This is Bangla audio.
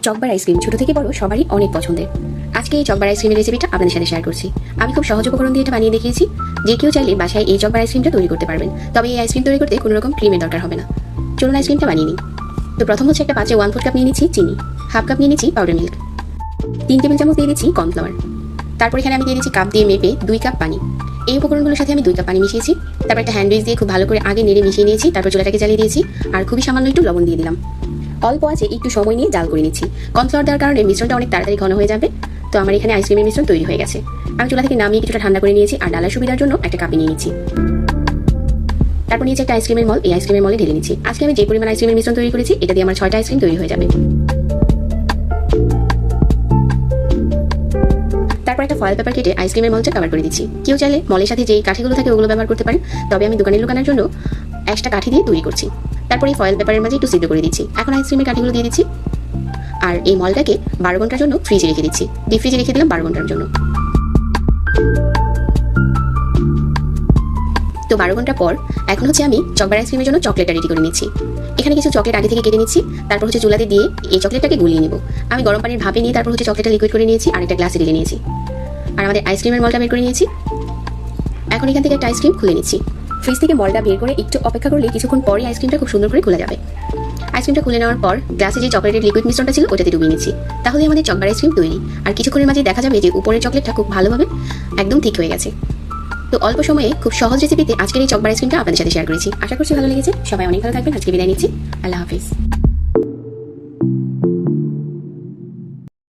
চকবার আইসক্রিম ছোট থেকে বড় সবারই অনেক পছন্দের। আজকে এই চকবার আইসক্রিমের রেসিপিটা আপনাদের সাথে শেয়ার করছি। আমি খুব সহজ উপকরণ দিয়ে এটা বানিয়ে দেখিয়েছি। যে কেউ চাইলে বাসায় এই চকবার আইসক্রিমটা তৈরি করতে পারবেন। তবে এই আইসক্রিম তৈরি করতে কোনো রকম ক্রিমের দরকার হবে না। চলুন আইসক্রিমটা বানিয়ে নিই। তো প্রথম হচ্ছে একটা পাত্রে 1/4 কাপ নিয়ে নিচ্ছি চিনি, 1/2 কাপ নিয়ে নিচ্ছি পাউডার মিল্ক, 3 টেবিল চামচ দিয়ে দিচ্ছি কর্নফ্লাওয়ার। তারপর এখানে আমি দিয়ে দিচ্ছি কাপ দিয়ে মেপে 2 কাপ পানি। এই উপকরণগুলোর সাথে আমি 2 কাপ পানি মিশিয়েছি। তারপর একটা হ্যান্ড উইচ দিয়ে খুব ভালো করে আগে নেড়ে মিশিয়ে নিয়েছি। তারপর চুলাটাকে জ্বালিয়ে দিয়েছি আর খুবই সামান্য একটু লবণ দিয়ে দিলাম। অল্প আছে একটু সময় নিয়ে জাল করে নিচ্ছি। কর্নফ্লাওয়ার দেওয়ার কারণে মিশ্রণটা অনেক তাড়াতাড়ি ঘন হয়ে যাবে। তো আমার এখানে আইসক্রিমের মিশ্রণ তৈরি হয়ে গেছে। আমি চুলা থেকে নামিয়ে কিছুটা ঠান্ডা করে নিয়েছি আর ডালার সুবিধার জন্য একটা কাপে নিয়ে নিচ্ছি। তারপর নিয়েছি একটা আইসক্রিমের মল, এই আইসক্রিমের মলে ঢেলে নিচ্ছি। আজকে আমি যে পরিমাণ আইসক্রিমের মিশ্রণ তৈরি করেছি এটা দিয়ে আমার 6টা আইসক্রিম তৈরি হয়ে যাবে। তারপর একটা ফয়েল পেপার কেটে আইসক্রিমের মলটা কভার করে দিচ্ছি। কেউ চাইলে মলের সাথে যেই কাঠিগুলো থাকে ওগুলো ব্যবহার করতে পারেন, তবে আমি দোকানের লোকানোর জন্য একটা কাঠি দিয়ে তৈরি করছি। তারপর এই ফয়েল পেপারের মাঝে একটু সিদ্ধ করে দিচ্ছি। এখন আইসক্রিমের কাঠিগুলো দিয়ে দিচ্ছি আর এই মলটাকে 12 ঘন্টার জন্য ফ্রিজে রেখে দিচ্ছি। ডিপ ফ্রিজে রেখে দিলাম 12 ঘন্টার জন্য। তো 12 ঘন্টা পর এখন হচ্ছে আমি চকবার আইসক্রিমের জন্য চকলেটটা রেডি করে নিচ্ছি। এখানে কিছু চকলেট আগে থেকে কেটে নিচ্ছি। তারপর হচ্ছে চুলাতে দিয়ে এই চকলেটটাকে গুলিয়ে নেব। আমি গরম পানির ভাপে নিয়ে তারপর হচ্ছে চকলেটটা লিকুইড করে নিয়েছি আর একটা গ্লাসে ঢেলে নিয়েছি। আর আমাদের আইসক্রিমের মলটা বের করে নিয়েছি। এখন এখান থেকে একটা আইসক্রিম খুলে নিচ্ছি। ফ্রিজ থেকে মলটা বের করে একটু অপেক্ষা করলে কিছুক্ষণ পরই আইসক্রিমটা খুব সুন্দর করে খুলে যাবে। আইসক্রিমটা খুলে নেওয়ার পর গ্লাসে যে চকলেটের লিকুইড মিশ্রণটা ছিল ওটাতে ডুবিয়ে নিচ্ছি। তাহলে আমাদের চকবার আইসক্রিম তৈরি। আর কিছুক্ষণের মাঝে দেখা যাবে যে উপরের চকলেটটা খুব ভালোভাবে একদম ঠিক হয়ে গেছে। তো অল্প সময়ে খুব সহজ রেসিপিতে আজকের এই চকবার আইসক্রিমটা আপনাদের সাথে শেয়ার করেছি। আশা করছি ভালো লেগেছে। সবাই অনেক ভালো থাকবেন। আজকে বিদায় নিচ্ছি। আল্লাহ হাফিজ।